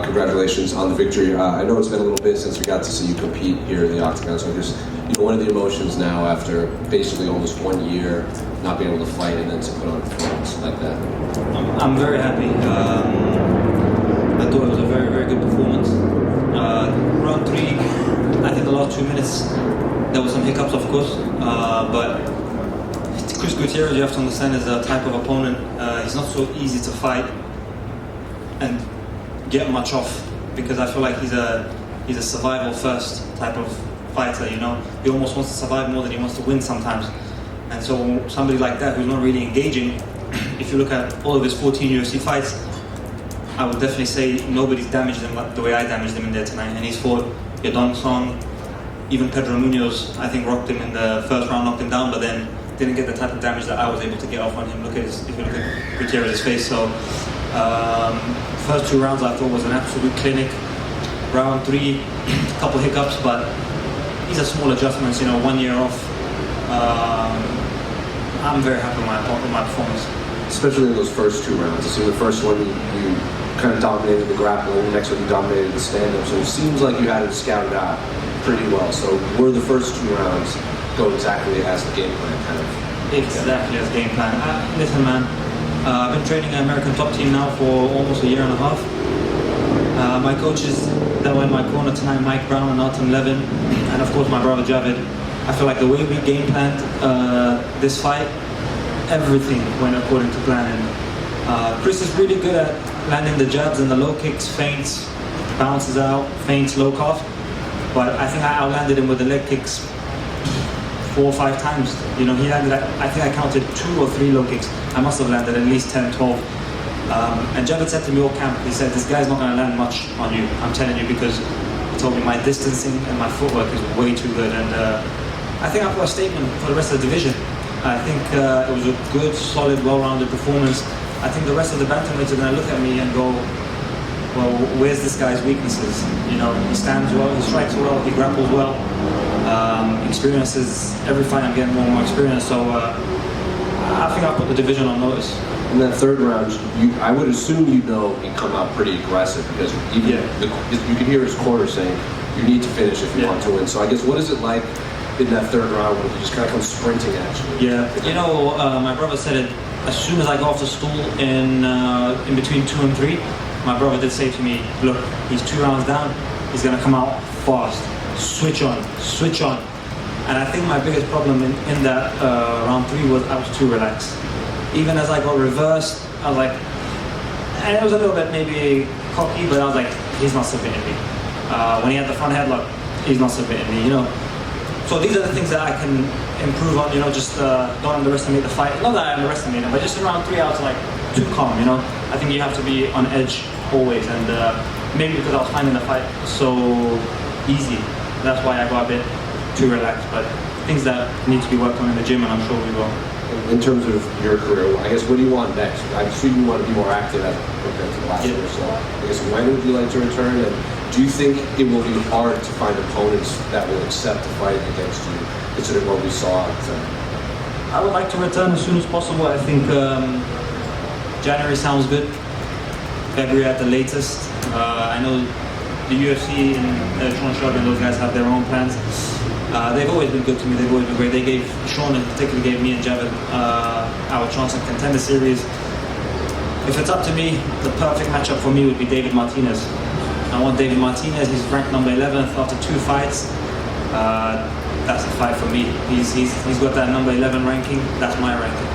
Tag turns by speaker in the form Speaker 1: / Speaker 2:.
Speaker 1: congratulations on the victory. I know it's been a little bit since we got to see you compete here in the Octagon, so just, what are the emotions now after basically almost 1 year not being able to fight and then to put on a performance like that?
Speaker 2: I'm very happy. I thought it was a very, very good performance. Round 3, I think the last 2 minutes, there was some hiccups, of course, but Chris Gutierrez, you have to understand, is a type of opponent. He's not so easy to fight and get much off, because I feel like he's a survival first type of fighter. He almost wants to survive more than he wants to win sometimes. And so somebody like that who's not really engaging, if you look at all of his 14 UFC fights, I would definitely say nobody's damaged him the way I damaged him in there tonight. And he's fought Yadong Song, even Pedro Munoz, I think rocked him in the first round, knocked him down, but then didn't get the type of damage that I was able to get off on him. If you look at Gutierrez's face. So first 2 rounds I thought was an absolute clinic. Round 3, a couple hiccups, but these are small adjustments, 1 year off. I'm very happy with my performance.
Speaker 1: Especially in those first 2 rounds. I see the first one you kind of dominated the grappling, the next one you dominated the stand-up. So it seems like you had it scouted out pretty well. So were the first 2 rounds go exactly as the game plan kind of?
Speaker 2: Exactly as game plan. Listen, man, I've been training an American top team now for almost a year and a half. My coaches that were in my corner tonight, Mike Brown and Artem Levin, and of course my brother Javid. I feel like the way we game planned this fight, everything went according to plan. And Chris is really good at landing the jabs and the low kicks, feints, bounces out, feints, low calf. But I think I outlanded him with the leg kicks 4 or 5 times. He landed, I think I counted 2 or 3 low kicks. I must have landed at least 10, 12. And Javid said to me all camp, he said, this guy's not going to land much on you, I'm telling you, because he told me my distancing and my footwork is way too good. And I think I've got a statement for the rest of the division. I think it was a good, solid, well-rounded performance. I think the rest of the bantamweights are going to look at me and go, well, where's this guy's weaknesses? He stands well, he strikes well, he grapples well. Experiences, every fight I'm getting more and more experience, so I think I put the division on notice.
Speaker 1: In that 3rd round, I would assume he'd come out pretty aggressive, because even you can hear his corner saying, you need to finish if you want to win. So I guess, what is it like in that 3rd round when he just kind of comes sprinting at you?
Speaker 2: Yeah, my brother said it, as soon as I got off the stool in between 2 and 3, my brother did say to me, look, he's 2 rounds down, he's going to come out fast, switch on. And I think my biggest problem in that round 3 was I was too relaxed. Even as I got reversed, I was like, and it was a little bit maybe cocky, but I was like, he's not submitting me. When he had the front headlock, he's not submitting me, So these are the things that I can improve on, just don't underestimate the fight. Not that I underestimate him, but just in round 3 I was like too calm, I think you have to be on edge always, and maybe because I was finding the fight so easy, that's why I got a bit too relaxed, but things that need to be worked on in the gym, and I'm sure we will.
Speaker 1: In terms of your career, I guess, what do you want next? I assume you want to be more active as compared to the last year. So I guess, when would you like to return? And do you think it will be hard to find opponents that will accept the fight against you, considering what we saw?
Speaker 2: I would like to return as soon as possible. I think January sounds good. February at the latest. I know the UFC and Sean Shelby and those guys have their own plans. They've always been good to me, they've always been great. They gave, Sean in particular gave me and Javid our chance in Contender Series. If it's up to me, the perfect matchup for me would be David Martinez. I want David Martinez, he's ranked number 11th after 2 fights. That's a fight for me. He's got that number 11 ranking, that's my ranking.